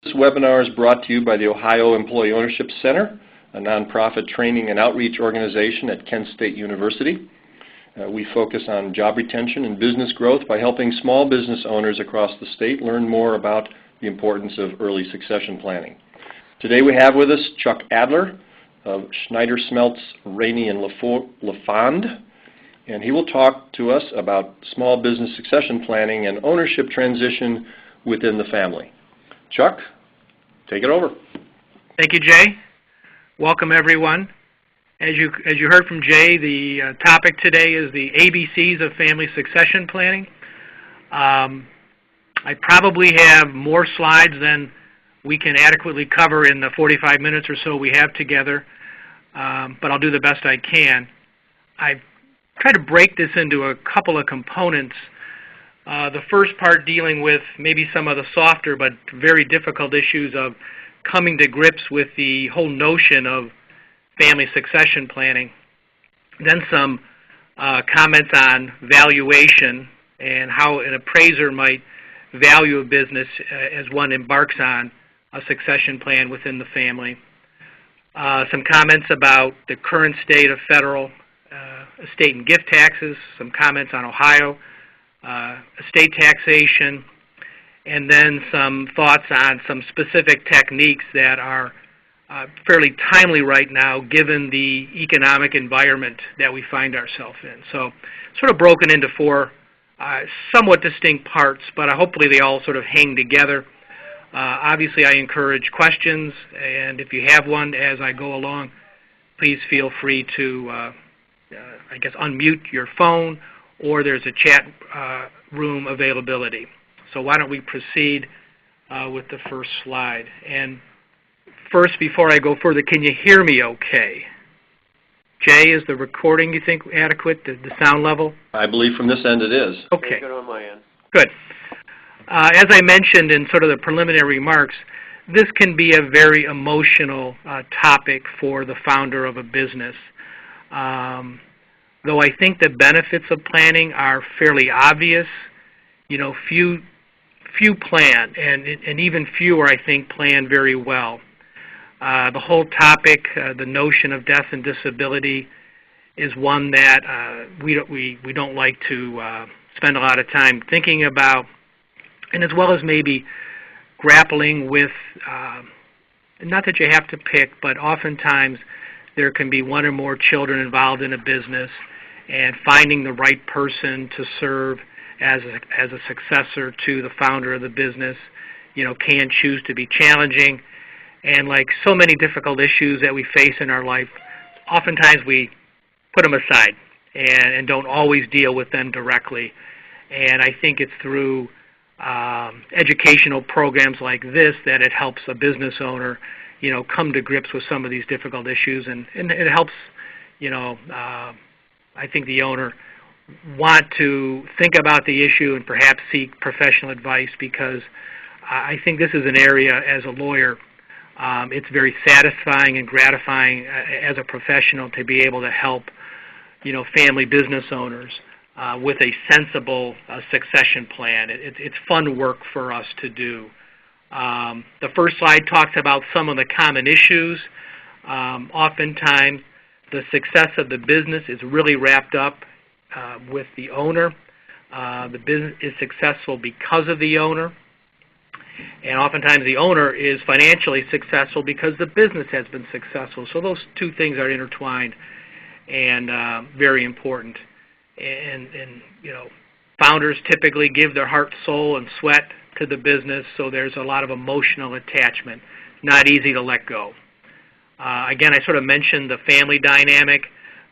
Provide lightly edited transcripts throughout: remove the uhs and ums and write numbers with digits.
This webinar is brought to you by the Ohio Employee Ownership Center, a nonprofit training and outreach organization at Kent State University. We focus on job retention and business growth by helping small business owners across the state learn more about the importance of early succession planning. Today we have with us Chuck Adler of Schneider Smelts, Rainey and LaFond, and he will talk to us about small business succession planning and ownership transition within the family. Chuck, take it over. Thank you, Jay. Welcome, everyone. As you heard from Jay, the topic today is the ABCs of family succession planning. I probably have more slides than we can adequately cover in the 45 minutes or so we have together, but I'll do the best I can. I've tried to break this into a couple of components. The first part dealing with maybe some of the softer but very difficult issues of coming to grips with the whole notion of family succession planning. Then some comments on valuation and how an appraiser might value a business as one embarks on a succession plan within the family. Some comments about the current state of federal estate and gift taxes, some comments on Ohio, estate taxation, and then some thoughts on some specific techniques that are fairly timely right now given the economic environment that we find ourselves in. So sort of broken into four somewhat distinct parts, but hopefully they all sort of hang together. Obviously I encourage questions, and if you have one as I go along, please feel free to unmute your phone, or there's a chat room availability. So why don't we proceed with the first slide. And first, before I go further, can you hear me okay? Jay, is the recording, you think, adequate, the sound level? I believe from this end it is. Okay. Good on my end. Good. As I mentioned in sort of the preliminary remarks, this can be a very emotional topic for the founder of a business. Though I think the benefits of planning are fairly obvious, few plan, and even fewer, I think, plan very well. The whole topic, the notion of death and disability, is one that we don't like to spend a lot of time thinking about, and as well as maybe grappling with, not that you have to pick, but oftentimes there can be one or more children involved in a business, and finding the right person to serve as a successor to the founder of the business, can choose to be challenging. And like so many difficult issues that we face in our life, oftentimes we put them aside and don't always deal with them directly. And I think it's through educational programs like this that it helps a business owner, come to grips with some of these difficult issues, and it helps, I think the owner want to think about the issue and perhaps seek professional advice, because I think this is an area as a lawyer, it's very satisfying and gratifying as a professional to be able to help, family business owners with a sensible succession plan. It's fun work for us to do. The first slide talks about some of the common issues. Oftentimes, the success of the business is really wrapped up with the owner. The business is successful because of the owner. And oftentimes the owner is financially successful because the business has been successful. So those two things are intertwined and very important. And founders typically give their heart, soul, and sweat to the business, so there's a lot of emotional attachment. Not easy to let go. Again, I sort of mentioned the family dynamic.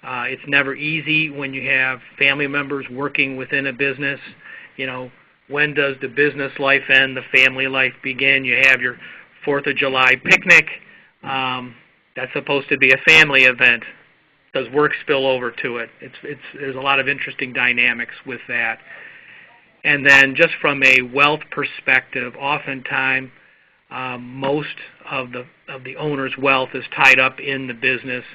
It's never easy when you have family members working within a business. When does the business life end, the family life begin? You have your 4th of July picnic. That's supposed to be a family event. Does work spill over to it? There's a lot of interesting dynamics with that. And then just from a wealth perspective, oftentimes most of the owner's wealth is tied up in the business,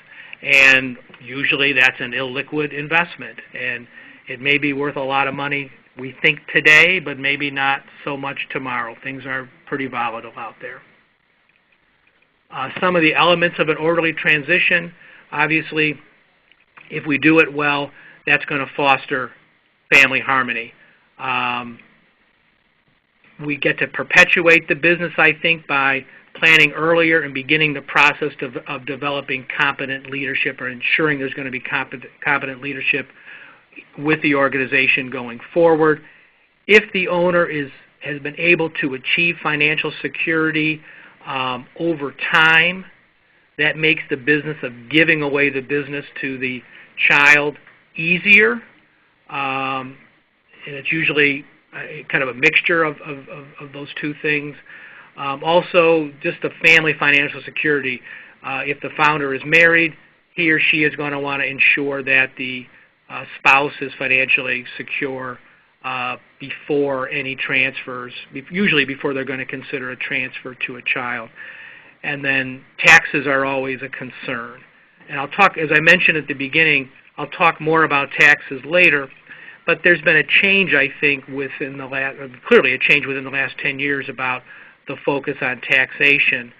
and usually that's an illiquid investment, and it may be worth a lot of money we think today, but maybe not so much tomorrow. Things are pretty volatile out there. Some of the elements of an orderly transition, obviously, if we do it well, that's going to foster family harmony. We get to perpetuate the business, I think, by planning earlier and beginning the process of developing competent leadership or ensuring there's going to be competent leadership with the organization going forward. If the owner has been able to achieve financial security over time, that makes the business of giving away the business to the child easier. And it's usually kind of a mixture of those two things. Also, just the family financial security. If the founder is married, he or she is going to want to ensure that the spouse is financially secure before any transfers, usually before they're going to consider a transfer to a child. And then taxes are always a concern. And I'll talk, as I mentioned at the beginning, I'll talk more about taxes later, but there's been a change, I think, clearly a change within the last 10 years about the focus on taxation.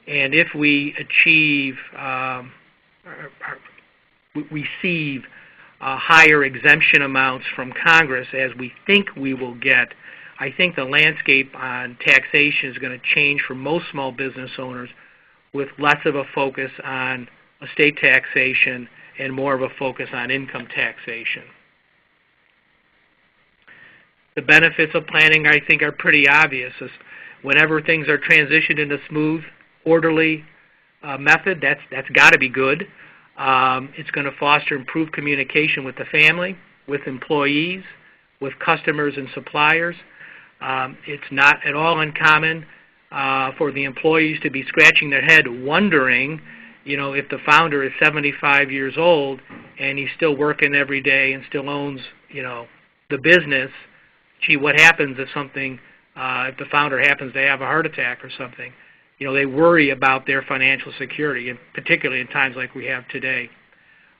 And if we receive higher exemption amounts from Congress, as we think we will get, I think the landscape on taxation is going to change for most small business owners, with less of a focus on estate taxation and more of a focus on income taxation. The benefits of planning, I think, are pretty obvious. Whenever things are transitioned in a smooth, orderly method, that's got to be good. It's going to foster improved communication with the family, with employees, with customers and suppliers. It's not at all uncommon for the employees to be scratching their head wondering, if the founder is 75 years old and he's still working every day and still owns, the business. Gee, what happens if if the founder happens to have a heart attack or something? They worry about their financial security, and particularly in times like we have today.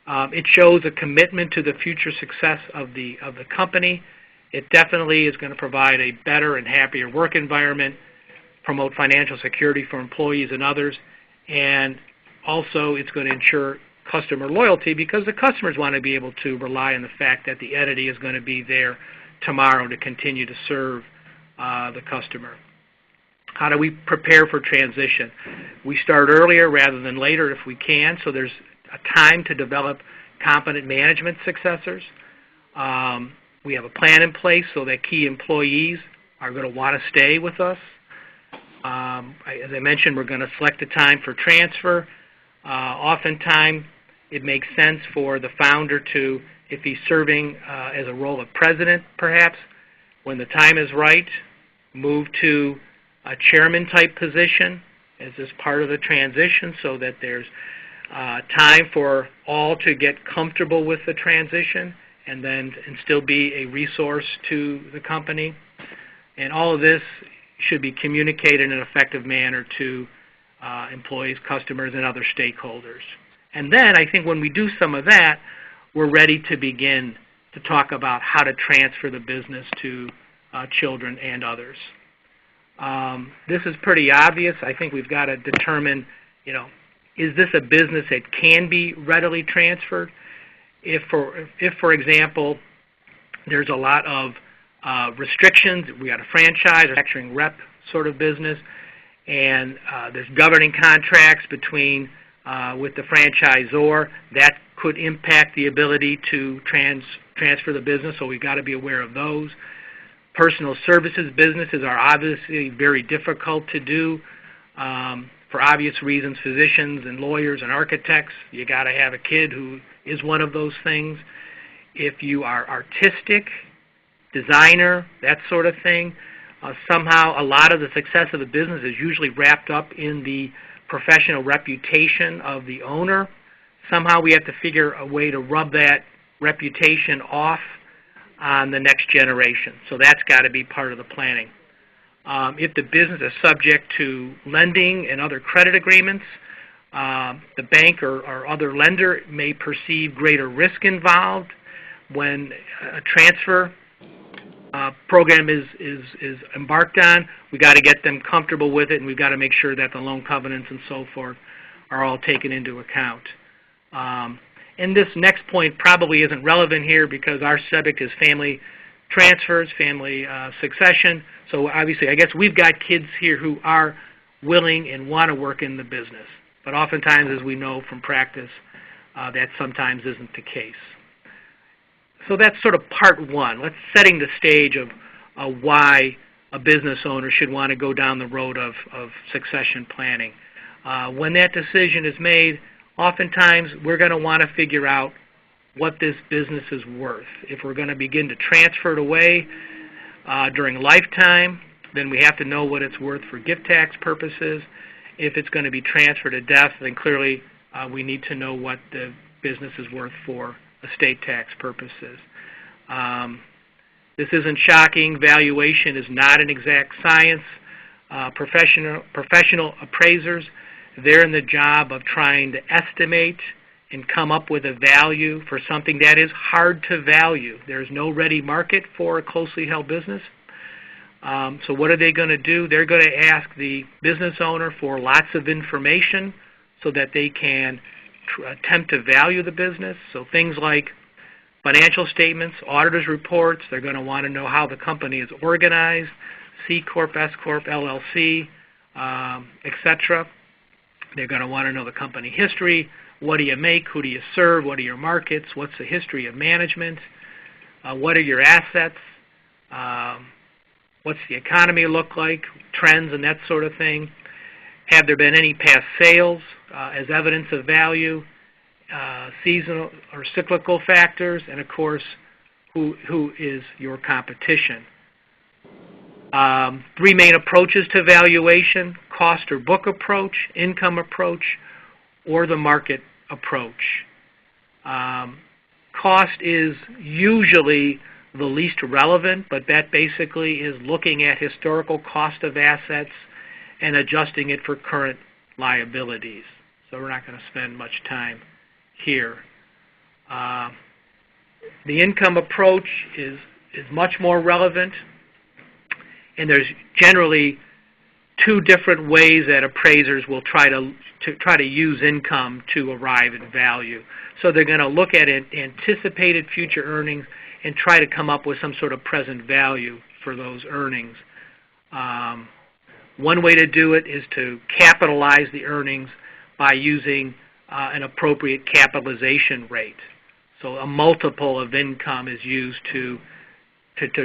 It shows a commitment to the future success of the company. It definitely is going to provide a better and happier work environment, promote financial security for employees and others, and also it's going to ensure customer loyalty because the customers want to be able to rely on the fact that the entity is going to be there tomorrow to continue to serve the customer. How do we prepare for transition? We start earlier rather than later if we can, so there's a time to develop competent management successors. We have a plan in place so that key employees are going to want to stay with us. As I mentioned, we're going to select a time for transfer. Oftentimes, it makes sense for the founder to, if he's serving as a role of president, perhaps, when the time is right, move to a chairman-type position as this part of the transition so that there's time for all to get comfortable with the transition and still be a resource to the company. And all of this should be communicated in an effective manner to employees, customers, and other stakeholders. And then I think when we do some of that, we're ready to begin to talk about how to transfer the business to children and others. This is pretty obvious. I think we've got to determine, is this a business that can be readily transferred? If for example, there's a lot of restrictions, we got a franchise, or manufacturing rep sort of business, and there's governing contracts with the franchisor, that could impact the ability to transfer the business, so we've got to be aware of those. Personal services businesses are obviously very difficult to do. For obvious reasons, physicians and lawyers and architects, you got to have a kid who is one of those things. If you are artistic, designer, that sort of thing, somehow a lot of the success of the business is usually wrapped up in the professional reputation of the owner. Somehow we have to figure a way to rub that reputation off on the next generation. So that's got to be part of the planning. If the business is subject to lending and other credit agreements, the bank or other lender may perceive greater risk involved when a transfer program is embarked on, we got to get them comfortable with it, and we've got to make sure that the loan covenants and so forth are all taken into account. And this next point probably isn't relevant here because our subject is family transfers, family succession. So obviously, I guess we've got kids here who are willing and want to work in the business. But oftentimes, as we know from practice, that sometimes isn't the case. So that's sort of part one. Let's setting the stage of why a business owner should want to go down the road of succession planning. When that decision is made, oftentimes we're going to want to figure out what this business is worth. If we're going to begin to transfer it away during lifetime, then we have to know what it's worth for gift tax purposes. If it's going to be transferred at death, then clearly we need to know what the business is worth for estate tax purposes. This isn't shocking. Valuation is not an exact science. Professional appraisers, they're in the job of trying to estimate and come up with a value for something that is hard to value. There's no ready market for a closely held business. So what are they going to do? They're going to ask the business owner for lots of information so that they can attempt to value the business. So things like financial statements, auditor's reports, they're going to want to know how the company is organized, C Corp, S Corp, LLC, etc. They're going to want to know the company history. What do you make? Who do you serve? What are your markets? What's the history of management? What are your assets? What's the economy look like? Trends and that sort of thing. Have there been any past sales as evidence of value? Seasonal or cyclical factors? And of course, who is your competition? Three main approaches to valuation: cost or book approach, income approach, or the market approach. Cost is usually the least relevant, but that basically is looking at historical cost of assets and adjusting it for current liabilities. So we're not going to spend much time here. The income approach is much more relevant, and there's generally two different ways that appraisers will try to use income to arrive at value. So they're going to look at anticipated future earnings and try to come up with some sort of present value for those earnings. One way to do it is to capitalize the earnings by using an appropriate capitalization rate. So a multiple of income is used to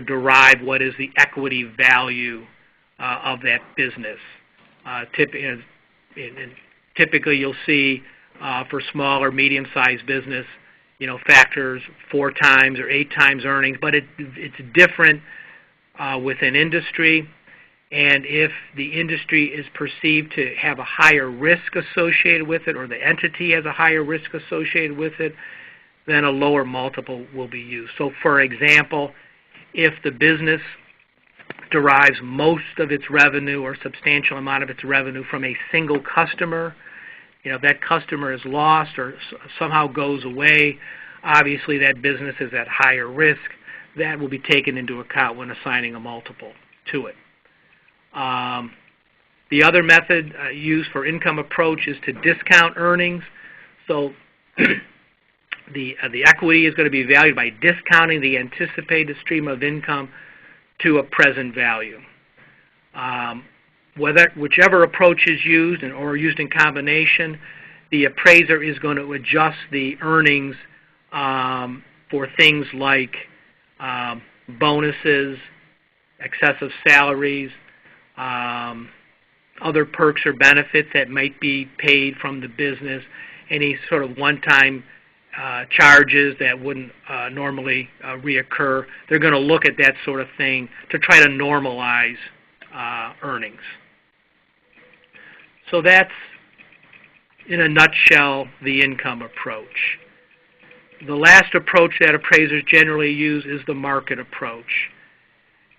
derive what is the equity value of that business. Typically, you'll see for small or medium-sized business, factors 4 times or 8 times earnings, but it's different within industry. And if the industry is perceived to have a higher risk associated with it, or the entity has a higher risk associated with it, then a lower multiple will be used. So, for example, if the business derives most of its revenue or substantial amount of its revenue from a single customer, if that customer is lost or somehow goes away, obviously that business is at higher risk. That will be taken into account when assigning a multiple to it. The other method used for income approach is to discount earnings. So the equity is going to be valued by discounting the anticipated stream of income to a present value. Whichever approach is used or used in combination, the appraiser is going to adjust the earnings for things like bonuses, excessive salaries, other perks or benefits that might be paid from the business, any sort of one-time charges that wouldn't normally reoccur. They're going to look at that sort of thing to try to normalize earnings. So that's, in a nutshell, the income approach. The last approach that appraisers generally use is the market approach.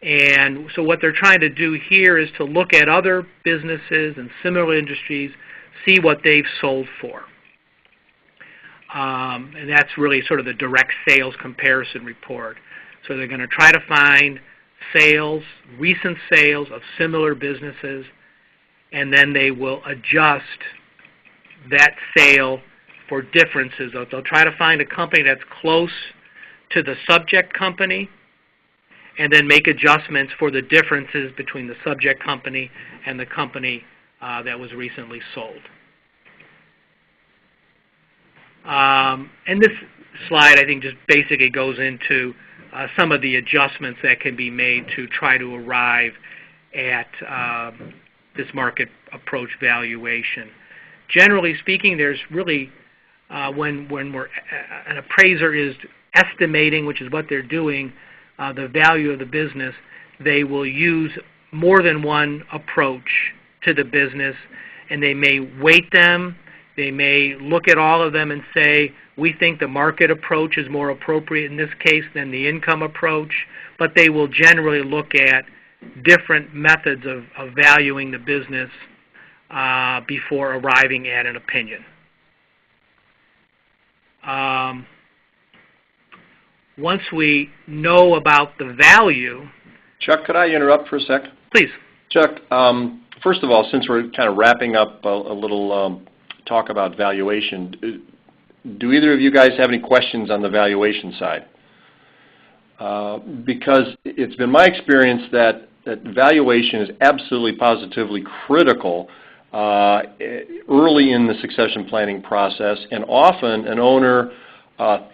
And so what they're trying to do here is to look at other businesses and similar industries, see what they've sold for. And that's really sort of the direct sales comparison report. So they're going to try to find sales, recent sales of similar businesses, and then they will adjust that sale for differences. They'll try to find a company that's close to the subject company and then make adjustments for the differences between the subject company and the company that was recently sold. And this slide, I think, just basically goes into some of the adjustments that can be made to try to arrive at this market approach valuation. Generally speaking, there's really, when an appraiser is estimating, which is what they're doing, the value of the business, they will use more than one approach to the business, and they may weight them. They may look at all of them and say, we think the market approach is more appropriate in this case than the income approach, but they will generally look at different methods of valuing the business before arriving at an opinion. Once we know about the value... Chuck, could I interrupt for a sec? Please. Chuck, first of all, since we're kind of wrapping up a little talk about valuation, do either of you guys have any questions on the valuation side? Because it's been my experience that valuation is absolutely positively critical early in the succession planning process, and often an owner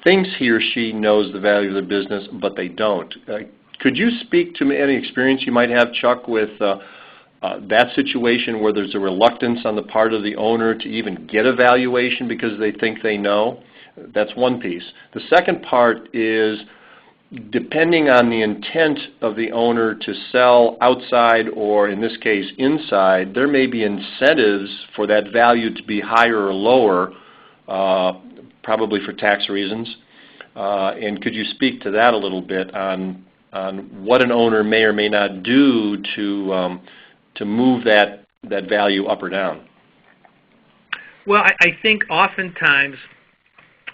thinks he or she knows the value of the business, but they don't. Could you speak to any experience you might have, Chuck, with that situation where there's a reluctance on the part of the owner to even get a valuation because they think they know? That's one piece. The second part is, depending on the intent of the owner to sell outside or, in this case, inside, there may be incentives for that value to be higher or lower, probably for tax reasons. And could you speak to that a little bit on what an owner may or may not do to move that value up or down? Well, I think oftentimes,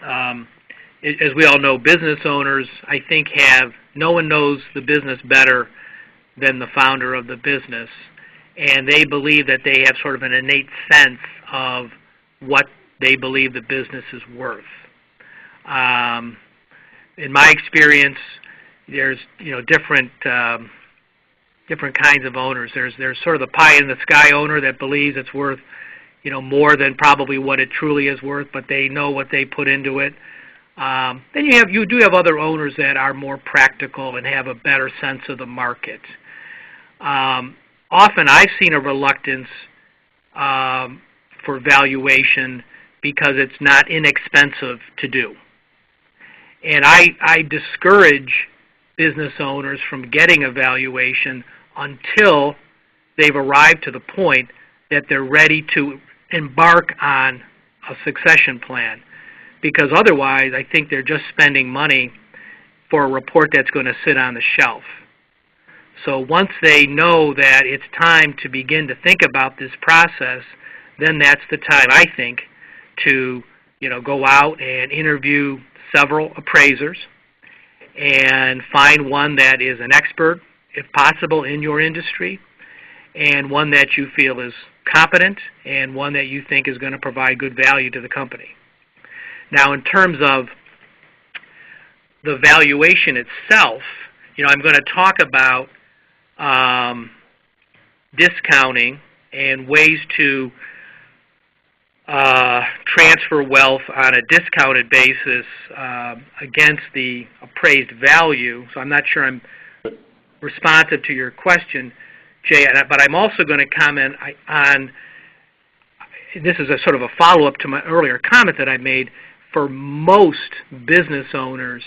as we all know, business owners, I think, no one knows the business better than the founder of the business, and they believe that they have sort of an innate sense of what they believe the business is worth. In my experience, there's different kinds of owners. There's sort of the pie in the sky owner that believes it's worth more than probably what it truly is worth, but they know what they put into it. Then you do have other owners that are more practical and have a better sense of the market. Often I've seen a reluctance for valuation because it's not inexpensive to do. And I discourage business owners from getting a valuation until they've arrived to the point that they're ready to embark on a succession plan. Because otherwise, I think they're just spending money for a report that's going to sit on the shelf. So once they know that it's time to begin to think about this process, then that's the time, I think, to go out and interview several appraisers and find one that is an expert, if possible, in your industry, and one that you feel is competent, and one that you think is going to provide good value to the company. Now, in terms of the valuation itself, I'm going to talk about discounting and ways to transfer wealth on a discounted basis against the appraised value. So I'm not sure I'm responsive to your question, Jay, but I'm also going to comment on, this is a sort of a follow-up to my earlier comment that I made. For most business owners,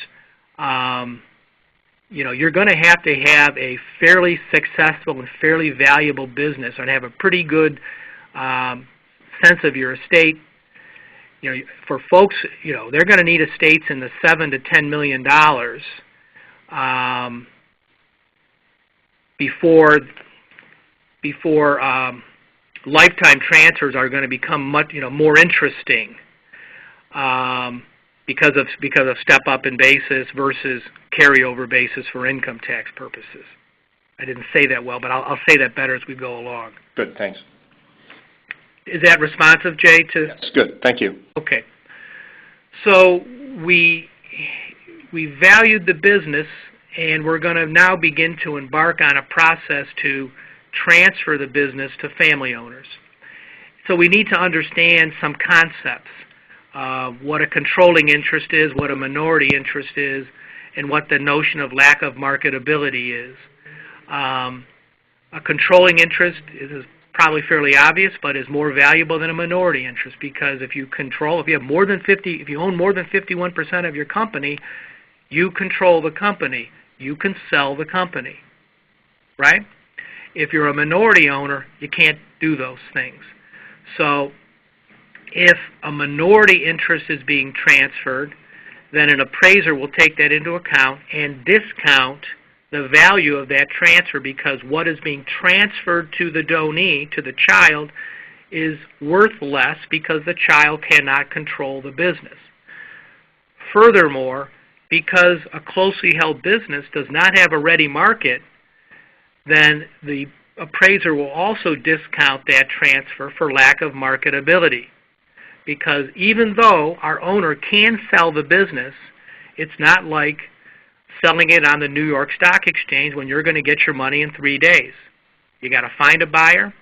you're going to have a fairly successful and fairly valuable business and have a pretty good sense of your estate. For folks, they're going to need estates in the $7 to $10 million before lifetime transfers are going to become much more interesting. Because of step up in basis versus carryover basis for income tax purposes. I didn't say that well, but I'll say that better as we go along. Good, thanks. Is that responsive, Jay? That's good, thank you. Okay. So we valued the business, and we're going to now begin to embark on a process to transfer the business to family owners. So we need to understand some concepts, what a controlling interest is, what a minority interest is, and what the notion of lack of marketability is. A controlling interest is probably fairly obvious, but is more valuable than a minority interest, because if you own more than 51% of your company, you control the company. You can sell the company, right? If you're a minority owner, you can't do those things. So if a minority interest is being transferred, then an appraiser will take that into account and discount the value of that transfer, because what is being transferred to the donee, to the child, is worth less because the child cannot control the business. Furthermore, because a closely held business does not have a ready market, then the appraiser will also discount that transfer for lack of marketability. Because even though our owner can sell the business, it's not like selling it on the New York Stock Exchange when you're going to get your money in 3 days. You got to find a buyer,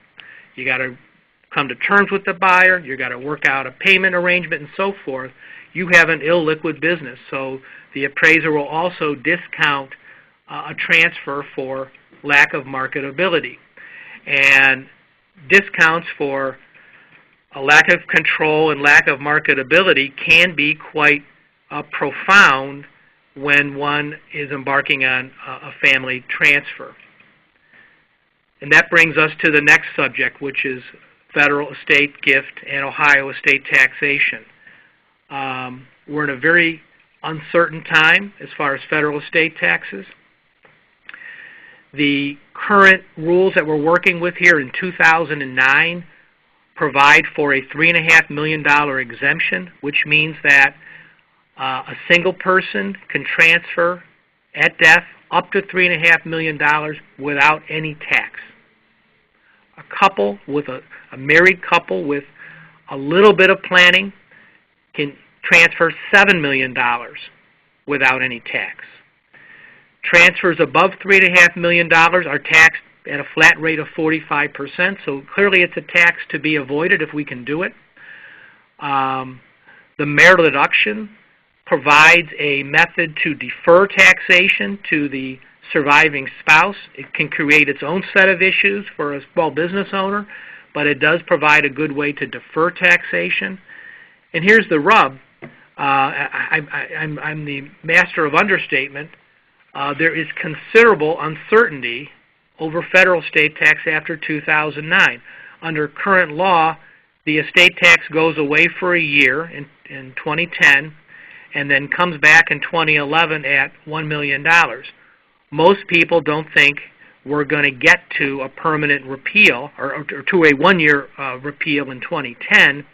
you got to come to terms with the buyer, you got to work out a payment arrangement and so forth. You have an illiquid business, so the appraiser will also discount a transfer for lack of marketability. And discounts for a lack of control and lack of marketability can be quite profound when one is embarking on a family transfer. And that brings us to the next subject, which is federal estate gift and Ohio estate taxation. We're in a very uncertain time as far as federal estate taxes. The current rules that we're working with here in 2009 provide for a $3.5 million exemption, which means that a single person can transfer at death up to $3.5 million without any tax. A married couple with a little bit of planning can transfer $7 million without any tax. Transfers above $3.5 million are taxed at a flat rate of 45%, so clearly it's a tax to be avoided if we can do it. The marital deduction provides a method to defer taxation to the surviving spouse. It can create its own set of issues for a small business owner, but it does provide a good way to defer taxation. And here's the rub. I'm the master of understatement. There is considerable uncertainty over federal estate tax after 2009. Under current law, the estate tax goes away for a year in 2010 and then comes back in 2011 at $1 million. Most people don't think we're going to get to a permanent repeal or to a one-year repeal in 2010,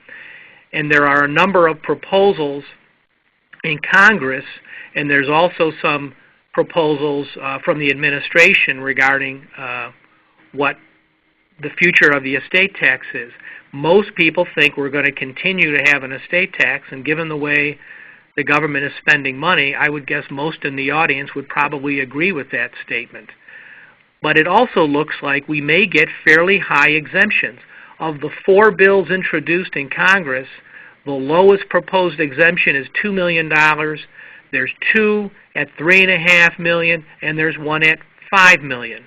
and there are a number of proposals in Congress, and there's also some proposals from the administration regarding what the future of the estate tax is. Most people think we're going to continue to have an estate tax, and given the way the government is spending money, I would guess most in the audience would probably agree with that statement. But it also looks like we may get fairly high exemptions. Of the 4 bills introduced in Congress, the lowest proposed exemption is $2 million. There's 2 at $3.5 million, and there's 1 at $5 million.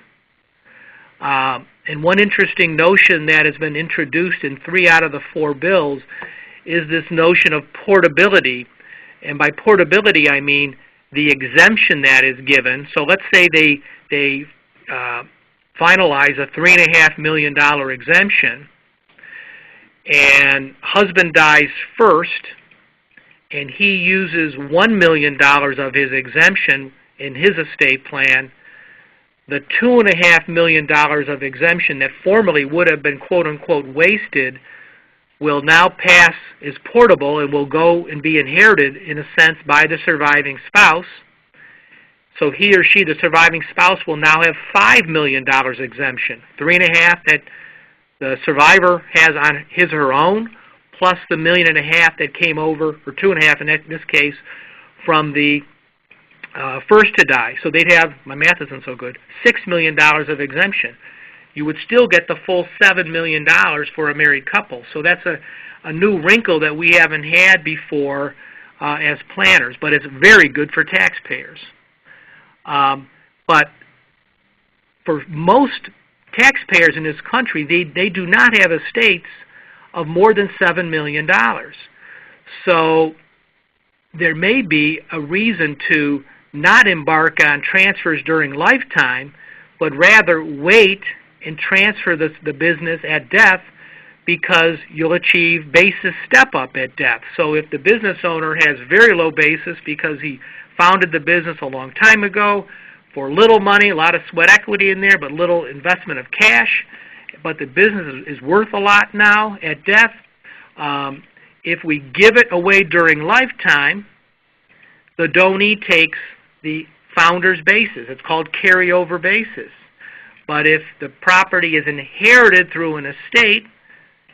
And one interesting notion that has been introduced in 3 out of the 4 bills is this notion of portability. And by portability, I mean the exemption that is given. So let's say they finalize a $3.5 million exemption, and husband dies first, and he uses $1 million of his exemption in his estate plan. The $2.5 million of exemption that formerly would have been quote-unquote wasted will now pass as portable and will go and be inherited, in a sense, by the surviving spouse. So he or she, the surviving spouse, will now have $5 million exemption. $3.5 million that the survivor has on his or her own, plus the $1.5 million that came over, or $2.5 million in this case, from the first to die. So they'd have, my math isn't so good, $6 million of exemption. You would still get the full $7 million for a married couple. So that's a new wrinkle that we haven't had before as planners, but it's very good for taxpayers. But for most taxpayers in this country, they do not have estates of more than $7 million. So there may be a reason to not embark on transfers during lifetime, but rather wait and transfer the business at death, because you'll achieve basis step-up at death. So if the business owner has very low basis because he founded the business a long time ago for little money, a lot of sweat equity in there, but little investment of cash, but the business is worth a lot now at death, if we give it away during lifetime, the donee takes the founder's basis. It's called carryover basis. But if the property is inherited through an estate,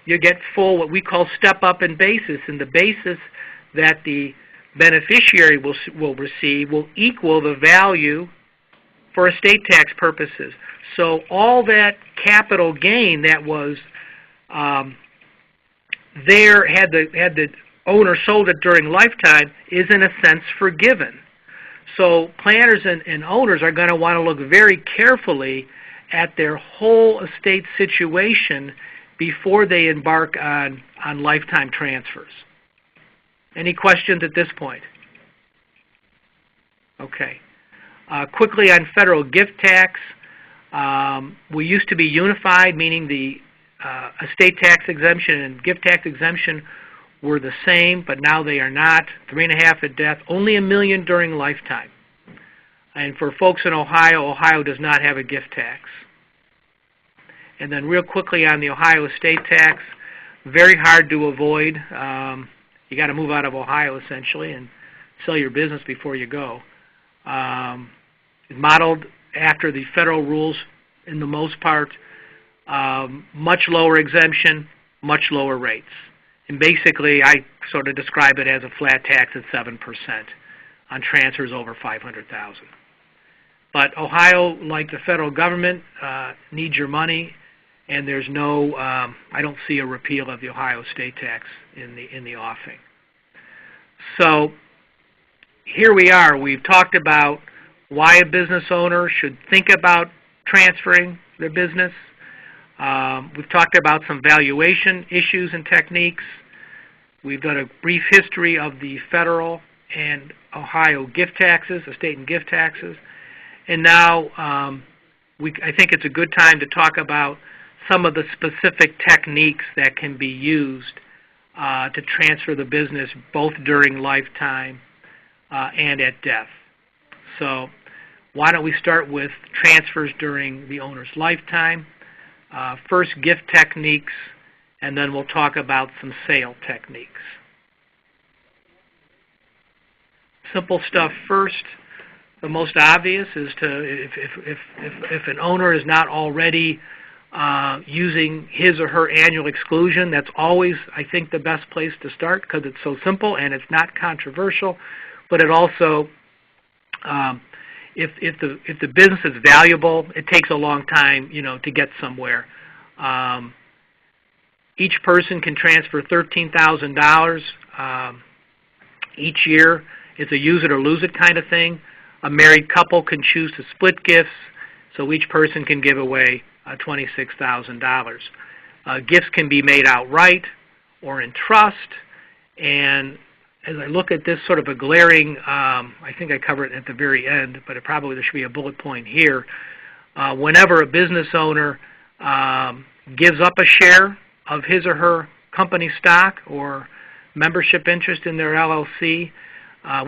you get full, what we call step-up in basis, and the basis that the beneficiary will receive will equal the value for estate tax purposes. So all that capital gain that was there, had the owner sold it during lifetime, is in a sense forgiven. So planners and owners are going to want to look very carefully at their whole estate situation before they embark on lifetime transfers. Any questions at this point? Okay. Quickly on federal gift tax, we used to be unified, meaning the estate tax exemption and gift tax exemption were the same, but now they are not. $3.5 million at death, only $1 million during lifetime. And for folks in Ohio, Ohio does not have a gift tax. And then real quickly on the Ohio estate tax, very hard to avoid. You got to move out of Ohio essentially and sell your business before you go. Modeled after the federal rules in the most part, much lower exemption, much lower rates. And basically, I sort of describe it as a flat tax at 7% on transfers over $500,000. But Ohio, like the federal government, needs your money, and there's no, I don't see a repeal of the Ohio state tax in the offing. So here we are. We've talked about why a business owner should think about transferring their business. We've talked about some valuation issues and techniques. We've done a brief history of the federal and Ohio gift taxes, estate and gift taxes. And now I think it's a good time to talk about some of the specific techniques that can be used to transfer the business both during lifetime and at death. So why don't we start with transfers during the owner's lifetime. First, gift techniques, and then we'll talk about some sale techniques. Simple stuff first. The most obvious is if an owner is not already using his or her annual exclusion, that's always, I think, the best place to start because it's so simple and it's not controversial. But it also, if the business is valuable, it takes a long time, to get somewhere. Each person can transfer $13,000 each year. It's a use it or lose it kind of thing. A married couple can choose to split gifts, so each person can give away $26,000. Gifts can be made outright or in trust, and as I look at this sort of a glaring, I think I cover it at the very end, but there should be a bullet point here. Whenever a business owner gives up a share of his or her company stock or membership interest in their LLC,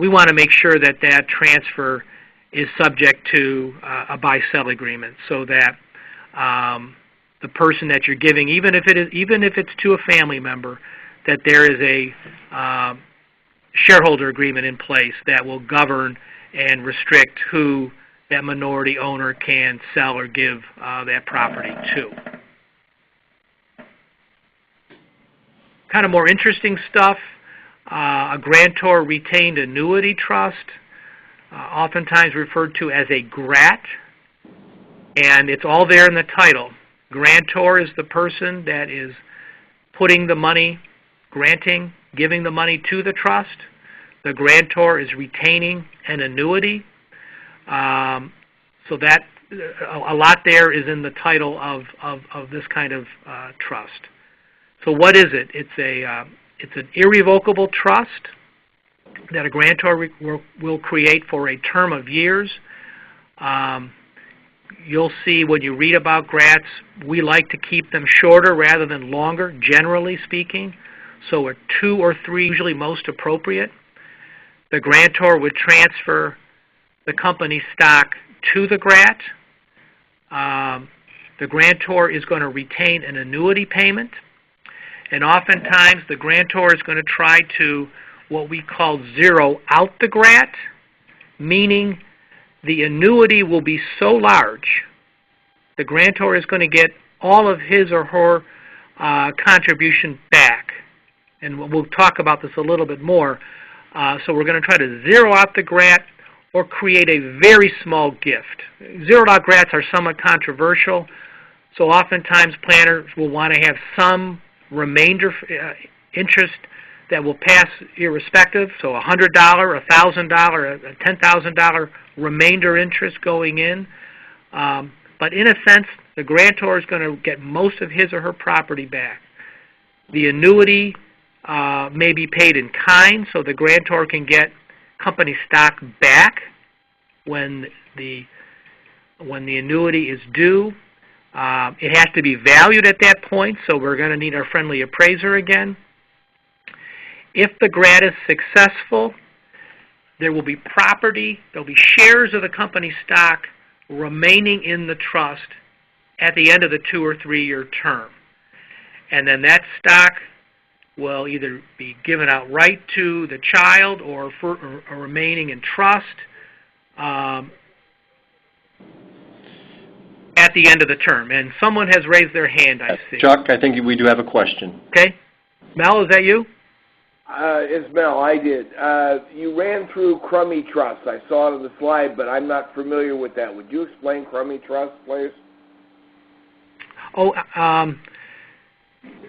we want to make sure that that transfer is subject to a buy-sell agreement, so that the person that you're giving, even if it's to a family member, that there is a shareholder agreement in place that will govern and restrict who that minority owner can sell or give that property to. Kind of more interesting stuff, a grantor retained annuity trust, oftentimes referred to as a GRAT, and it's all there in the title. Grantor is the person that is putting the money, granting, giving the money to the trust. The grantor is retaining an annuity. So that a lot there is in the title of this kind of trust. So what is it? It's an irrevocable trust that a grantor will create for a term of years. You'll see when you read about GRATs, we like to keep them shorter rather than longer, generally speaking. So a 2 or 3 usually most appropriate. The grantor would transfer the company stock to the GRAT. The grantor is going to retain an annuity payment. And oftentimes the grantor is going to try to what we call zero out the GRAT, meaning the annuity will be so large, the grantor is going to get all of his or her contribution back. And we'll talk about this a little bit more. So we're going to try to zero out the GRAT or create a very small gift. Zeroed out GRATs are somewhat controversial, so oftentimes planners will want to have some remainder interest that will pass irrespective, so $100, $1,000, a $10,000 remainder interest going in. But in a sense, the grantor is going to get most of his or her property back. The annuity may be paid in kind, so the grantor can get company stock back when the annuity is due. It has to be valued at that point, so we're going to need our friendly appraiser again. If the GRAT is successful, there will be property, there will be shares of the company stock remaining in the trust at the end of the 2 or 3 year term. And then that stock will either be given outright to the child or remaining in trust at the end of the term. And someone has raised their hand, I see. Chuck, I think we do have a question. Okay. Mel, is that you? It's Mel, I did. You ran through Crummy Trust. I saw it on the slide, but I'm not familiar with that. Would you explain Crummy Trust, please? Oh,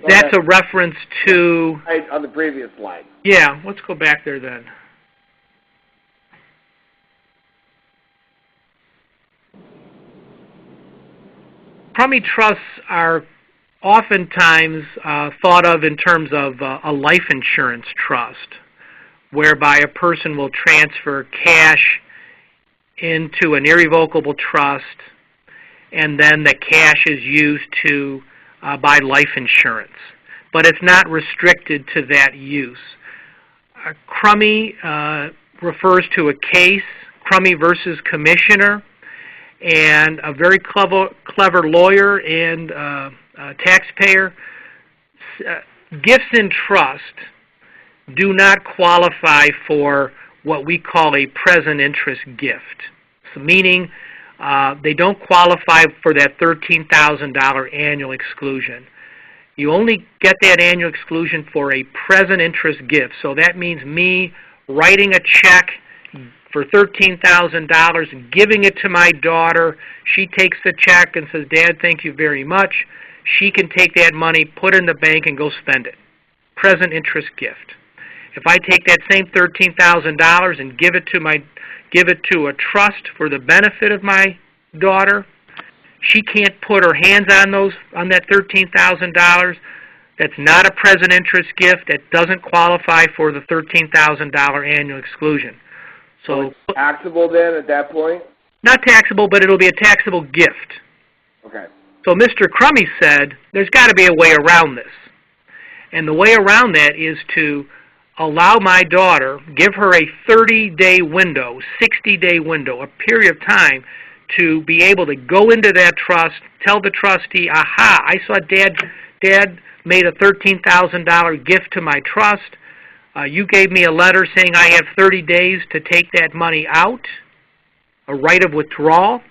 that's a reference to... On the previous slide. Yeah, let's go back there then. Crummy trusts are oftentimes thought of in terms of a life insurance trust, whereby a person will transfer cash into an irrevocable trust, and then the cash is used to buy life insurance. But it's not restricted to that use. Crummy refers to a case, Crummy versus Commissioner, and a very clever lawyer and taxpayer. Gifts in trust do not qualify for what we call a present interest gift, so meaning they don't qualify for that $13,000 annual exclusion. You only get that annual exclusion for a present interest gift. So that means me writing a check for $13,000 and giving it to my daughter. She takes the check and says, "Dad, thank you very much." She can take that money, put it in the bank, and go spend it. Present interest gift. If I take that same $13,000 and give it to a trust for the benefit of my daughter, she can't put her hands on that $13,000. That's not a present interest gift. That doesn't qualify for the $13,000 annual exclusion. So it's taxable then at that point? Not taxable, but it'll be a taxable gift. Okay. So Mr. Crummy said, there's got to be a way around this. And the way around that is to allow my daughter, give her a 30-day window, 60-day window, a period of time to be able to go into that trust, tell the trustee, aha, I saw Dad made a $13,000 gift to my trust. You gave me a letter saying I have 30 days to take that money out, a right of withdrawal.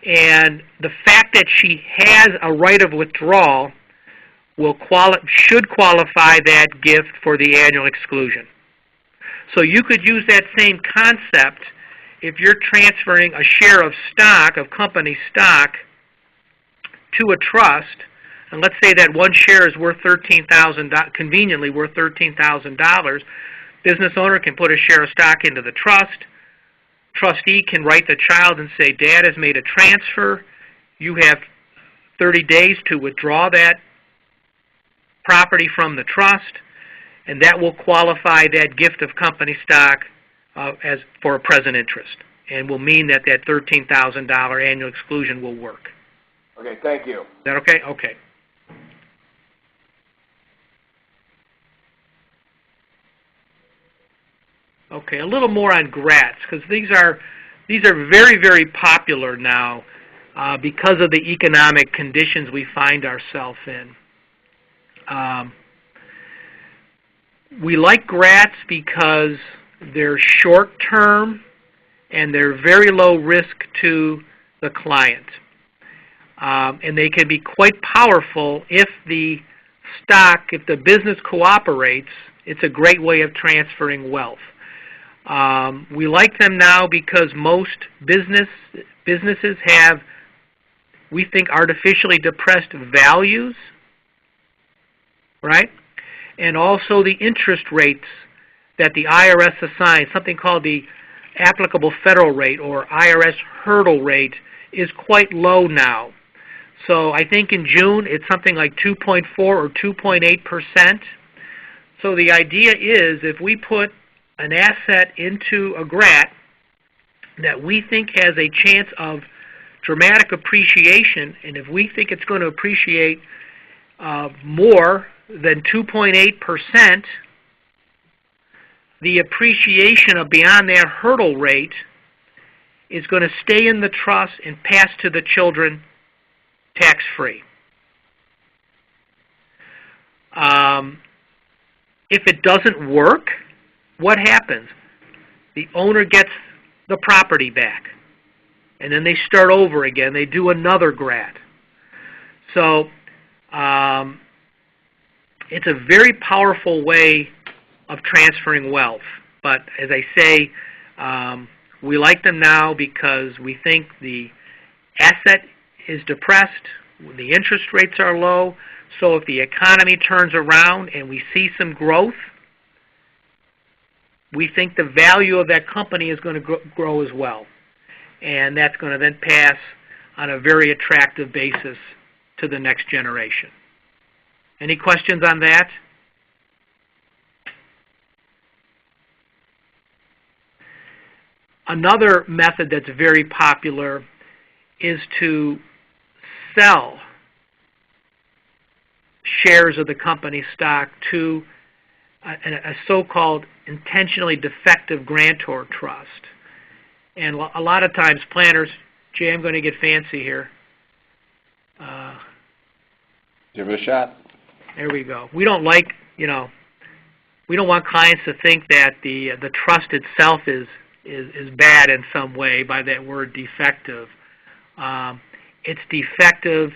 And the fact that she has a right of withdrawal should qualify that gift for the annual exclusion. So you could use that same concept if you're transferring a share of stock, of company stock, to a trust, and let's say that one share is worth $13,000, conveniently worth $13,000. Business owner can put a share of stock into the trust. Trustee can write the child and say, Dad has made a transfer. You have 30 days to withdraw that property from the trust, and that will qualify that gift of company stock as for a present interest, and will mean that that $13,000 annual exclusion will work. Okay, thank you. Is that okay? Okay. Okay, a little more on GRATs, because these are very, very popular now because of the economic conditions we find ourselves in. We like GRATs because they're short-term and they're very low risk to the client. And they can be quite powerful if the business cooperates. It's a great way of transferring wealth. We like them now because most businesses have, we think, artificially depressed values, right? And also the interest rates that the IRS assigns, something called the applicable federal rate or IRS hurdle rate, is quite low now. So I think in June it's something like 2.4 or 2.8%. So the idea is if we put an asset into a GRAT that we think has a chance of dramatic appreciation, and if we think it's going to appreciate more than 2.8%, the appreciation of beyond that hurdle rate is going to stay in the trust and pass to the children tax-free. If it doesn't work, what happens? The owner gets the property back, and then they start over again. They do another GRAT. So it's a very powerful way of transferring wealth. But as I say, we like them now because we think the asset is depressed, the interest rates are low, so if the economy turns around and we see some growth, we think the value of that company is going to grow as well. And that's going to then pass on a very attractive basis to the next generation. Any questions on that? Another method that's very popular is to sell shares of the company stock to a so-called intentionally defective grantor trust. And a lot of times planners, Jay, I'm going to get fancy here. Give it a shot. There we go. We don't like, we don't want clients to think that the trust itself is bad in some way by that word defective. It's defective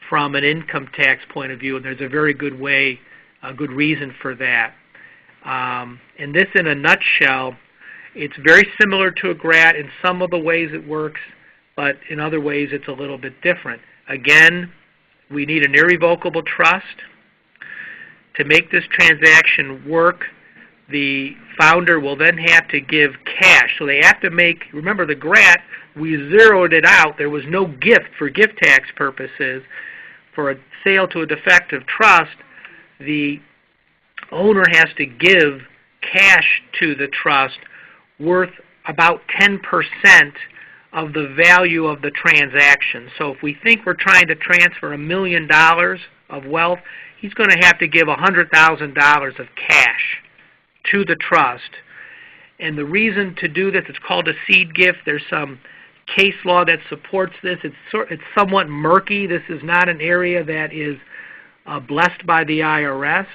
from an income tax point of view, and there's a very good reason for that. And this, in a nutshell, it's very similar to a GRAT in some of the ways it works, but in other ways it's a little bit different. Again, we need an irrevocable trust. To make this transaction work, the founder will then have to give cash. So they have to remember the GRAT, we zeroed it out. There was no gift for gift tax purposes. For a sale to a defective trust, the owner has to give cash to the trust worth about 10% of the value of the transaction. So if we think we're trying to transfer $1 million of wealth, he's going to have to give $100,000 of cash to the trust. And the reason to do this, it's called a seed gift. There's some case law that supports this. It's somewhat murky. This is not an area that is blessed by the IRS.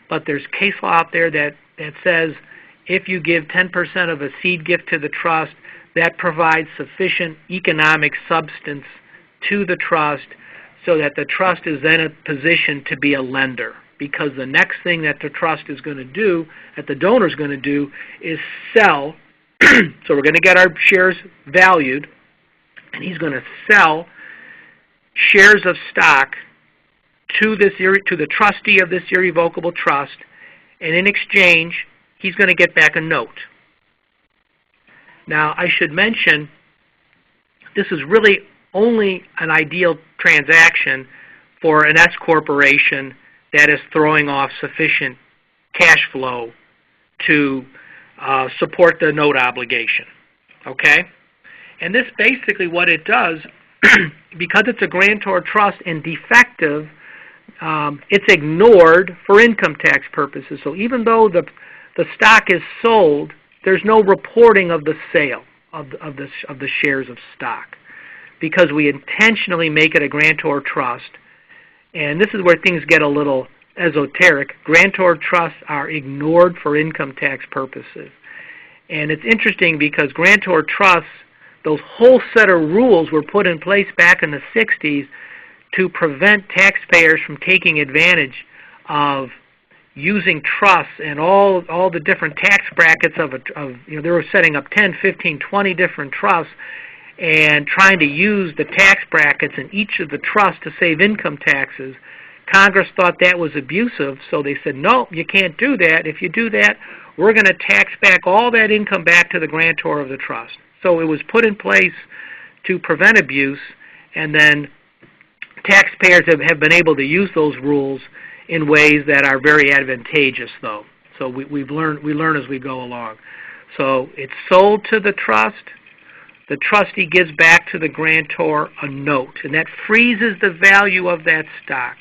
but there's case law out there that says if you give 10% of a seed gift to the trust, that provides sufficient economic substance to the trust so that the trust is then in a position to be a lender. Because the next thing that the trust is going to do, that the donor is going to do, is sell. So we're going to get our shares valued, and he's going to sell shares of stock to the trustee of this irrevocable trust, and in exchange, he's going to get back a note. Now, I should mention, this is really only an ideal transaction for an S corporation that is throwing off sufficient cash flow to support the note obligation. Okay? And this basically what it does, because it's a grantor trust and defective, it's ignored for income tax purposes. So even though the stock is sold, there's no reporting of the sale of the shares of stock, because we intentionally make it a grantor trust. And this is where things get a little esoteric. Grantor trusts are ignored for income tax purposes. And it's interesting because grantor trusts, those whole set of rules were put in place back in the 60s to prevent taxpayers from taking advantage of using trusts and all the different tax brackets they were setting up 10, 15, 20 different trusts and trying to use the tax brackets in each of the trusts to save income taxes. Congress thought that was abusive, so they said, no, you can't do that. If you do that, we're going to tax back all that income back to the grantor of the trust. So it was put in place to prevent abuse, and then taxpayers have been able to use those rules in ways that are very advantageous, though. So we learn as we go along. So it's sold to the trust. The trustee gives back to the grantor a note, and that freezes the value of that stock.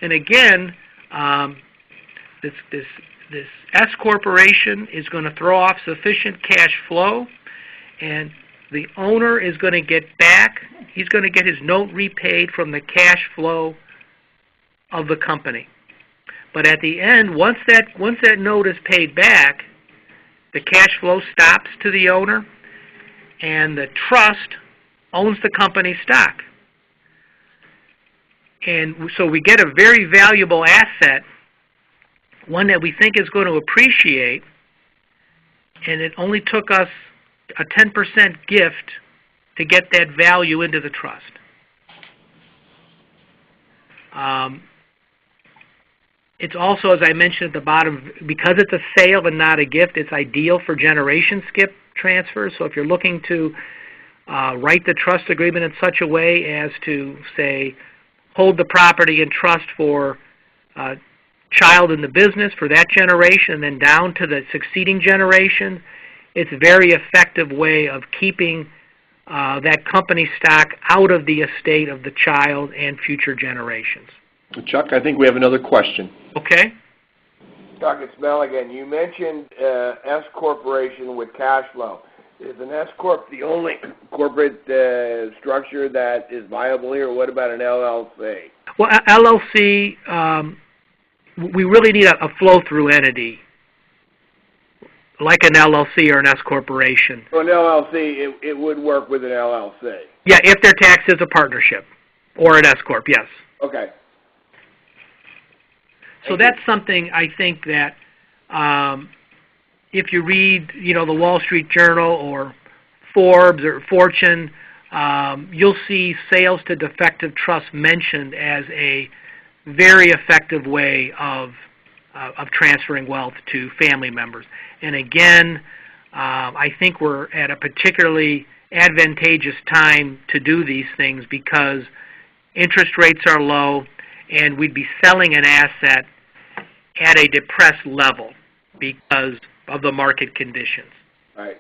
And again, this S corporation is going to throw off sufficient cash flow, and the owner is going to get back. He's going to get his note repaid from the cash flow of the company. But at the end, once that note is paid back, the cash flow stops to the owner, and the trust owns the company's stock. And so we get a very valuable asset, one that we think is going to appreciate, and it only took us a 10% gift to get that value into the trust. It's also, as I mentioned at the bottom, because it's a sale and not a gift, it's ideal for generation skip transfers. So if you're looking to write the trust agreement in such a way as to, say, hold the property in trust for a child in the business for that generation and then down to the succeeding generation, it's a very effective way of keeping that company stock out of the estate of the child and future generations. Chuck, I think we have another question. Okay. Chuck, it's Mel again. You mentioned S corporation with cash flow. Is an S corp the only corporate structure that is viable here? What about an LLC? Well, LLC, we really need a flow-through entity, like an LLC or an S corporation. So an LLC, it would work with an LLC? Yeah, if they're taxed as a partnership or an S corp, yes. Okay. So that's something I think that if you read, the Wall Street Journal or Forbes or Fortune, you'll see sales to defective trusts mentioned as a very effective way of transferring wealth to family members. And again, I think we're at a particularly advantageous time to do these things because interest rates are low and we'd be selling an asset at a depressed level because of the market conditions. Right.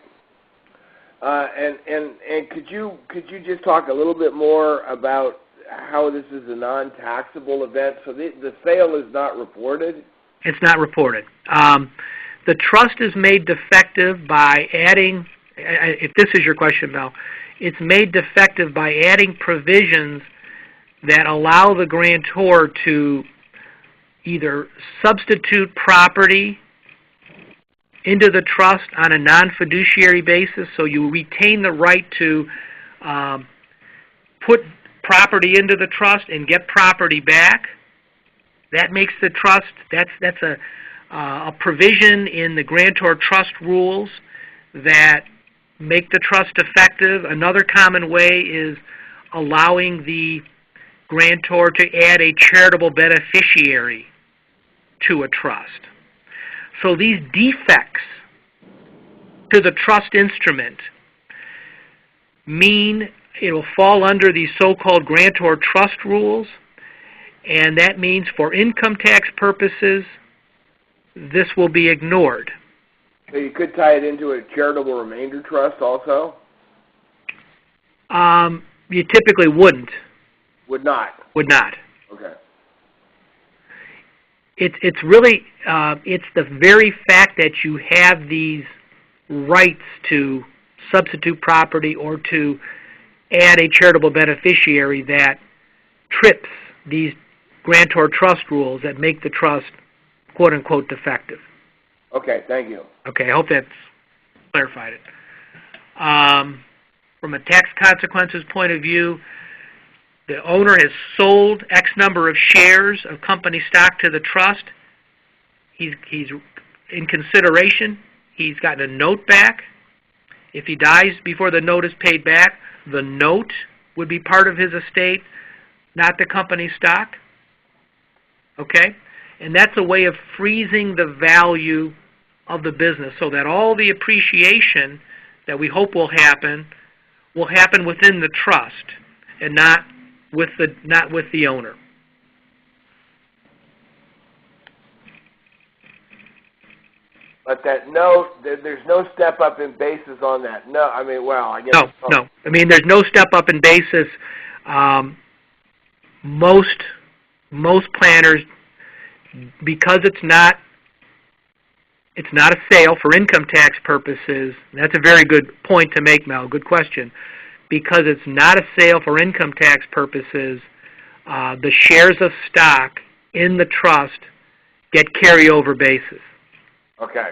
And could you just talk a little bit more about how this is a non-taxable event? So the sale is not reported? It's not reported. The trust is made defective by adding, if this is your question, Mel, it's made defective by adding provisions that allow the grantor to either substitute property into the trust on a non-fiduciary basis, so you retain the right to put property into the trust and get property back. That makes the trust, that's a provision in the grantor trust rules that make the trust effective. Another common way is allowing the grantor to add a charitable beneficiary to a trust. So these defects to the trust instrument mean it will fall under these so-called grantor trust rules, and that means for income tax purposes, this will be ignored. So you could tie it into a charitable remainder trust also? You typically wouldn't. Would not? Would not. Okay. It's really, it's the very fact that you have these rights to substitute property or to add a charitable beneficiary that trips these grantor trust rules that make the trust quote-unquote defective. Okay, thank you. Okay, I hope that's clarified it. From a tax consequences point of view, the owner has sold X number of shares of company stock to the trust. He's in consideration. He's gotten a note back. If he dies before the note is paid back, the note would be part of his estate, not the company stock. Okay? And that's a way of freezing the value of the business so that all the appreciation that we hope will happen within the trust and not with the owner. But that note, there's no step up in basis on that. No, I mean, well, I guess. No. I mean, there's no step up in basis. Most planners, because it's not a sale for income tax purposes. That's a very good point to make, Mel. Good question. Because it's not a sale for income tax purposes, the shares of stock in the trust get carryover basis. Okay.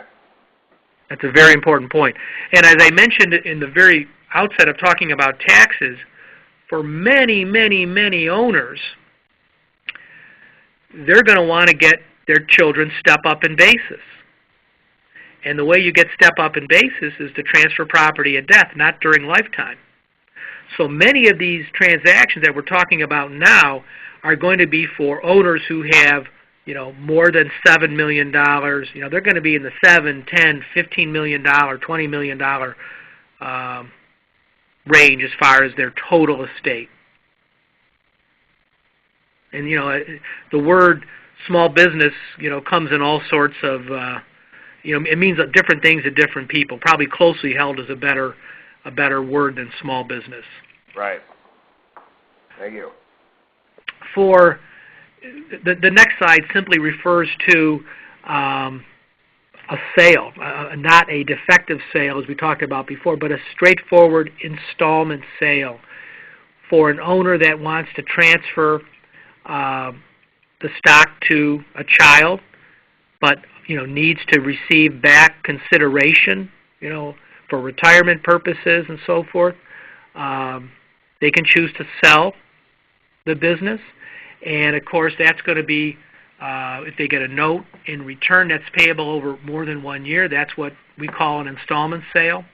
That's a very important point. And as I mentioned in the very outset of talking about taxes, for many, many, many owners, they're going to want to get their children step up in basis. And the way you get step up in basis is to transfer property at death, not during lifetime. So many of these transactions that we're talking about now are going to be for owners who have, more than $7 million. They're going to be in the $7, $10, $15 million, $20 million range as far as their total estate. And, the word small business, comes in all sorts of, it means different things to different people. Probably closely held is a better word than small business. Right. Thank you. For the next slide simply refers to a sale, not a defective sale as we talked about before, but a straightforward installment sale for an owner that wants to transfer the stock to a child, but needs to receive back consideration, for retirement purposes and so forth. They can choose to sell the business, and of course that's going to be, if they get a note in return that's payable over more than 1 year, that's what we call an installment sale.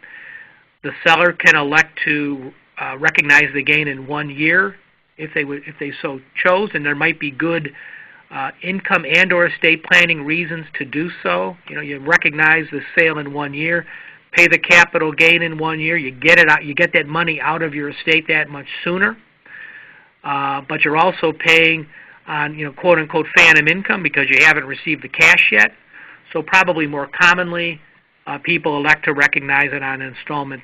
The seller can elect to recognize the gain in 1 year if they so chose, and there might be good income and or estate planning reasons to do so. You recognize the sale in 1 year, pay the capital gain in 1 year, you get it out, you get that money out of your estate that much sooner. But you're also paying on, quote unquote phantom income because you haven't received the cash yet. So probably more commonly, people elect to recognize it on an installment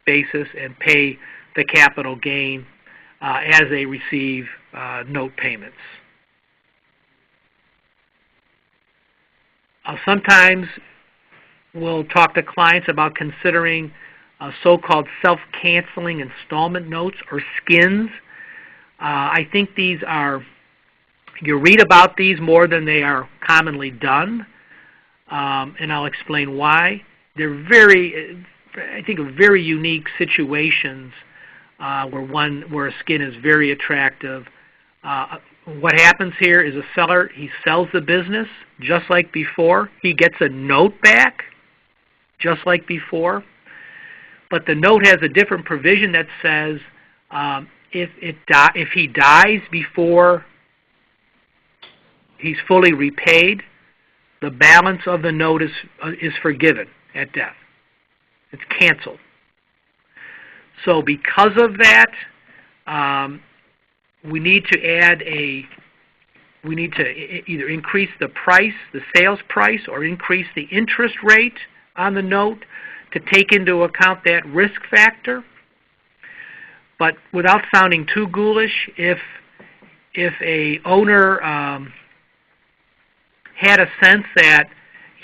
basis and pay the capital gain as they receive note payments. Sometimes we'll talk to clients about considering so-called self-canceling installment notes or skins. I think these are You read about these more than they are commonly done, and I'll explain why. They're I think, very unique situations where a skin is very attractive. What happens here is a seller, he sells the business just like before. He gets a note back just like before. But the note has a different provision that says if he dies before he's fully repaid, the balance of the note is forgiven at death. It's canceled. So because of that, we need to either increase the price, the sales price, or increase the interest rate on the note to take into account that risk factor. But without sounding too ghoulish, if a owner had a sense that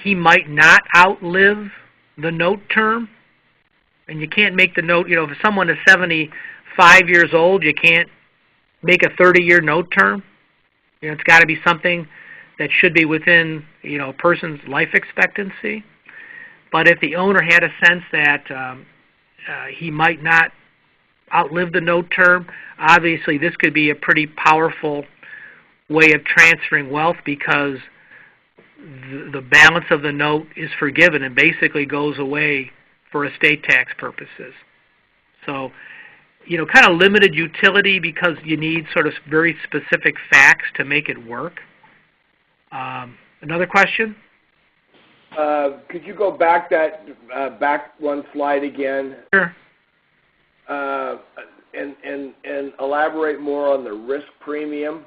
he might not outlive the note term, and you can't make the note, if someone is 75 years old, you can't make a 30-year note term. It's got to be something that should be within, a person's life expectancy. But if the owner had a sense that he might not outlive the note term, obviously this could be a pretty powerful way of transferring wealth, because the balance of the note is forgiven and basically goes away for estate tax purposes. So, kind of limited utility because you need sort of very specific facts to make it work. Another question? Could you go back one slide again? Sure. And elaborate more on the risk premium?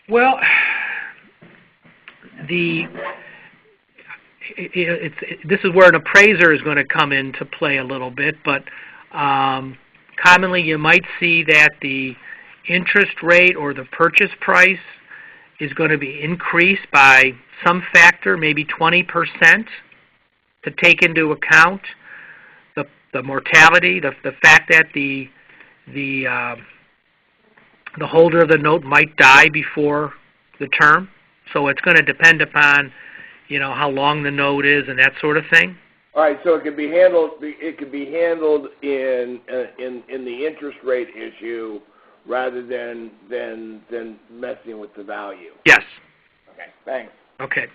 Well, this is where an appraiser is going to come into play a little bit, but commonly you might see that the interest rate or the purchase price is going to be increased by some factor, maybe 20%, to take into account the mortality, the fact that the holder of the note might die before the term. So it's going to depend upon, how long the note is and that sort of thing. All right, so it could be handled. It could be handled in the interest rate issue rather than messing with the value. Yes. Okay. Thanks. Okay.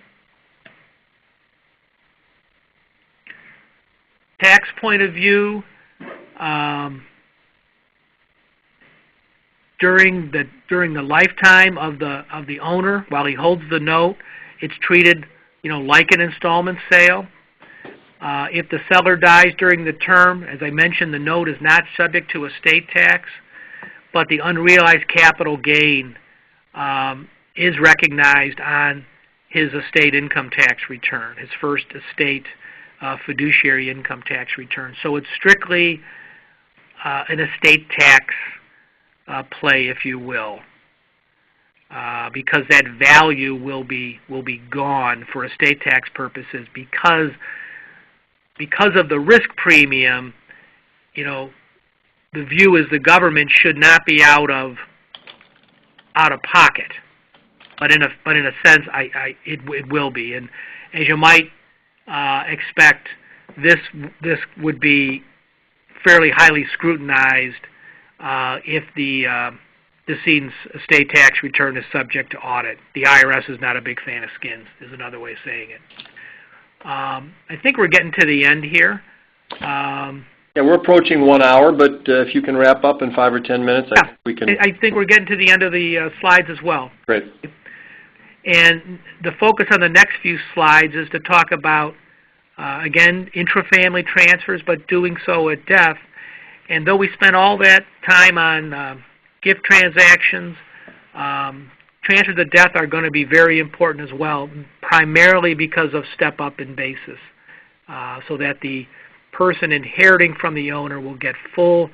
Tax point of view, during the lifetime of the owner, while he holds the note, it's treated, like an installment sale. If the seller dies during the term, as I mentioned, the note is not subject to estate tax, but the unrealized capital gain is recognized on his estate income tax return, his first estate fiduciary income tax return. So it's strictly an estate tax play, if you will, because that value will be gone for estate tax purposes because of the risk premium. The view is the government should not be out of pocket, but in a sense, it will be. And as you might expect, this would be fairly highly scrutinized if the decedent's estate tax return is subject to audit. The IRS is not a big fan of skins, is another way of saying it. I think we're getting to the end here. Yeah, we're approaching 1 hour, but if you can wrap up in 5 or 10 minutes, I think we can. I think we're getting to the end of the slides as well. Great. And the focus on the next few slides is to talk about, again, intra-family transfers, but doing so at death. And though we spent all that time on gift transactions, transfers at death are going to be very important as well, primarily because of step-up in basis, so that the person inheriting from the owner will get full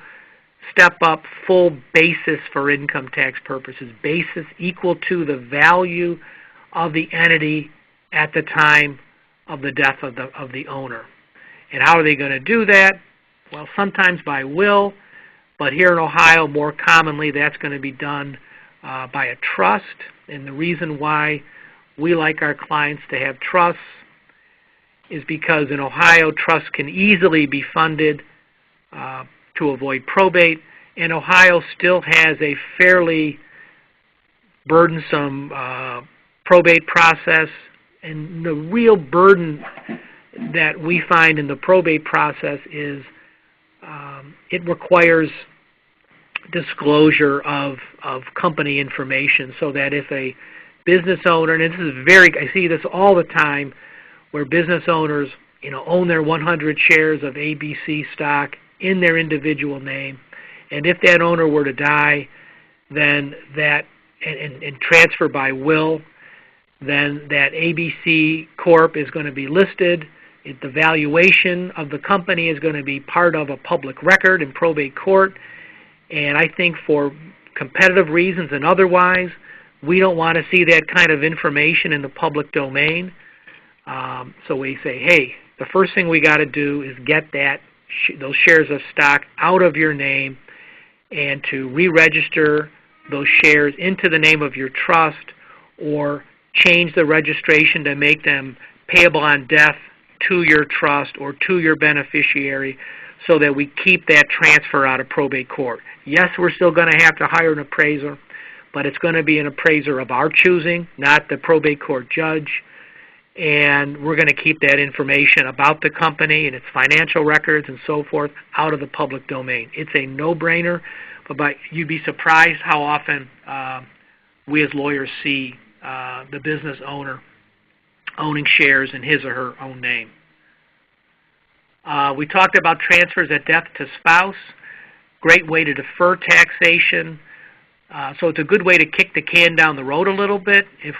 step-up, full basis for income tax purposes, basis equal to the value of the entity at the time of the death of the owner. And how are they going to do that? Well, sometimes by will, But here in Ohio, more commonly, that's going to be done by a trust. And the reason why we like our clients to have trusts is because in Ohio, trusts can easily be funded to avoid probate, and Ohio still has a fairly burdensome probate process. And the real burden that we find in the probate process is it requires disclosure of company information, so that if a business owner, and this is I see this all the time, where business owners, own their 100 shares of ABC stock in their individual name, and if that owner were to die, then that and transfer by will, then that ABC Corp is going to be listed. The valuation of the company is going to be part of a public record in probate court. And I think for competitive reasons and otherwise, we don't want to see that kind of information in the public domain. So we say, hey, the first thing we got to do is get those shares of stock out of your name and to re-register those shares into the name of your trust, or change the registration to make them payable on death to your trust or to your beneficiary, so that we keep that transfer out of probate court. Yes, we're still going to have to hire an appraiser, but it's going to be an appraiser of our choosing, not the probate court judge. And we're going to keep that information about the company and its financial records and so forth out of the public domain. It's a no-brainer, but you'd be surprised how often we as lawyers see the business owner owning shares in his or her own name. We talked about transfers at death to spouse. Great way to defer taxation. So it's a good way to kick the can down the road a little bit. If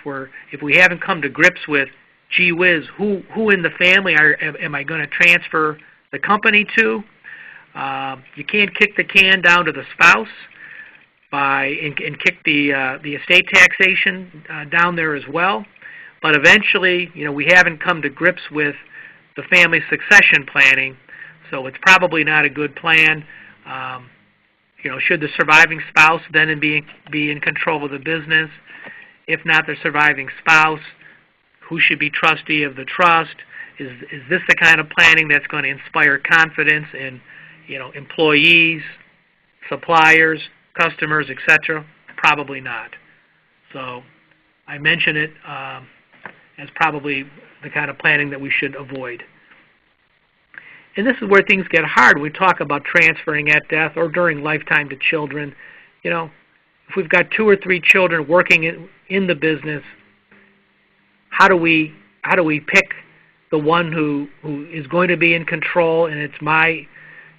we haven't come to grips with, gee whiz, who in the family am I going to transfer the company to? You can't kick the can down to the spouse and kick the estate taxation down there as well. But eventually, we haven't come to grips with the family succession planning, so it's probably not a good plan. Should the surviving spouse then be in control of the business? If not the surviving spouse, who should be trustee of the trust? Is this the kind of planning that's going to inspire confidence in, employees, suppliers, customers, etc.? Probably not. So I mention it as probably the kind of planning that we should avoid. And this is where things get hard. We talk about transferring at death or during lifetime to children. If we've got 2 or 3 children working in the business, how do we pick the one who is going to be in control? And it's my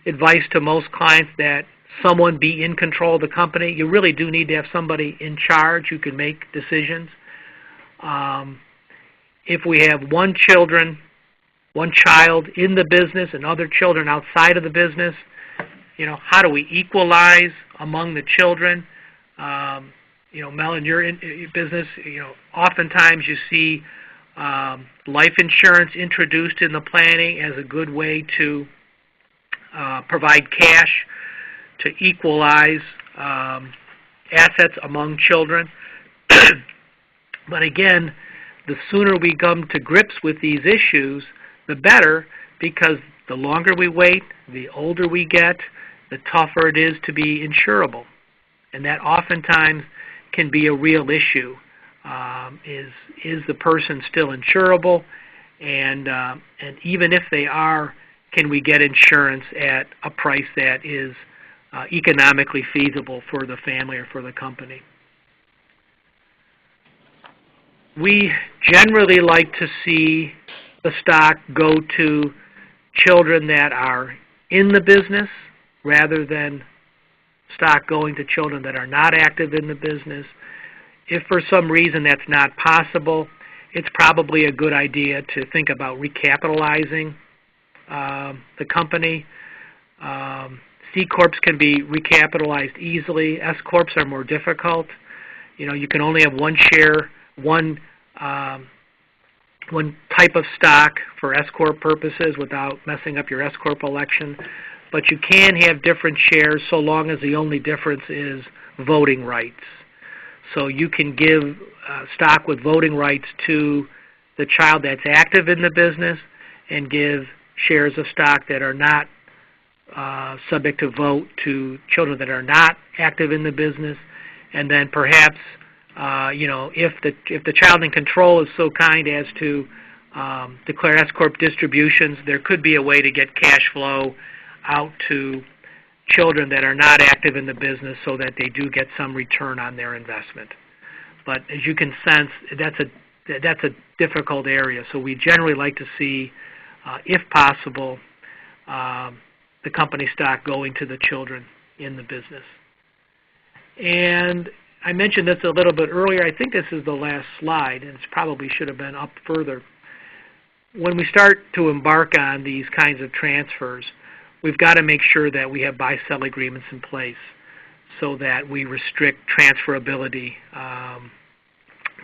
advice to most clients that someone be in control of the company. You really do need to have somebody in charge who can make decisions. If we have one child in the business and other children outside of the business, how do we equalize among the children? Mel, in your business, oftentimes you see life insurance introduced in the planning as a good way to provide cash to equalize assets among children. But again, the sooner we come to grips with these issues, the better, because the longer we wait, the older we get, the tougher it is to be insurable. And that oftentimes can be a real issue. Is the person still insurable? And even if they are, can we get insurance at a price that is economically feasible for the family or for the company? We generally like to see the stock go to children that are in the business rather than stock going to children that are not active in the business. If for some reason that's not possible, it's probably a good idea to think about recapitalizing the company. C Corps can be recapitalized easily. S Corps are more difficult. You can only have one share, one type of stock for S Corp purposes without messing up your S Corp election. but you can have different shares so long as the only difference is voting rights. So you can give stock with voting rights to the child that's active in the business and give shares of stock that are not subject to vote to children that are not active in the business. And then perhaps, if the child in control is so kind as to declare S-Corp distributions, there could be a way to get cash flow out to children that are not active in the business so that they do get some return on their investment. But as you can sense, that's a difficult area. So we generally like to see, if possible, the company stock going to the children in the business. And I mentioned this a little bit earlier. I think this is the last slide, and it probably should have been up further. When we start to embark on these kinds of transfers, we've got to make sure that we have buy-sell agreements in place so that we restrict transferability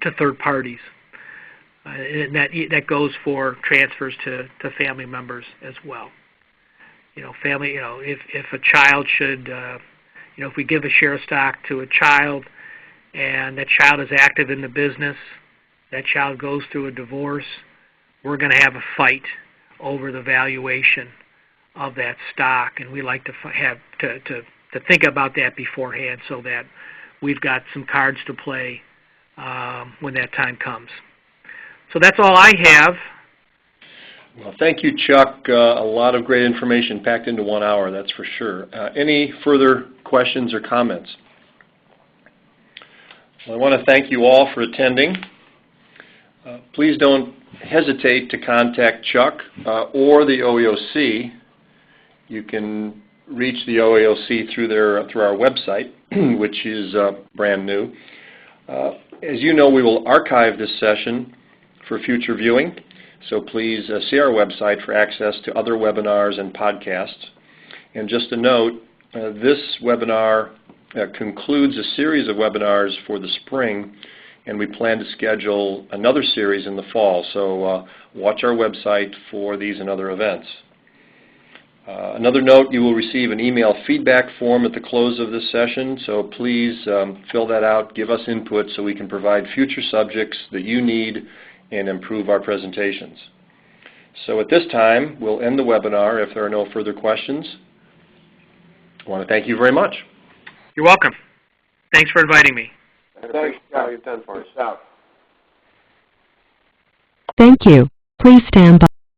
to third parties. And that goes for transfers to family members as well. If a child should, if we give a share of stock to a child and that child is active in the business, that child goes through a divorce, we're going to have a fight over the valuation of that stock, and we like to think about that beforehand so that we've got some cards to play when that time comes. So that's all I have. Well, thank you, Chuck. A lot of great information packed into 1 hour, that's for sure. Any further questions or comments? Well, I want to thank you all for attending. Please don't hesitate to contact Chuck or the OEOC. You can reach the OEOC through our website, which is brand new. As you know, we will archive this session for future viewing, so please see our website for access to other webinars and podcasts. And just a note, this webinar concludes a series of webinars for the spring, and we plan to schedule another series in the fall, so watch our website for these and other events. Another note, you will receive an email feedback form at the close of this session, so please fill that out, give us input so we can provide future subjects that you need and improve our presentations. So at this time, we'll end the webinar if there are no further questions. I want to thank you very much. You're welcome. Thanks for inviting me. Thanks, Chuck. You've done for us. Thank you. Please stand by.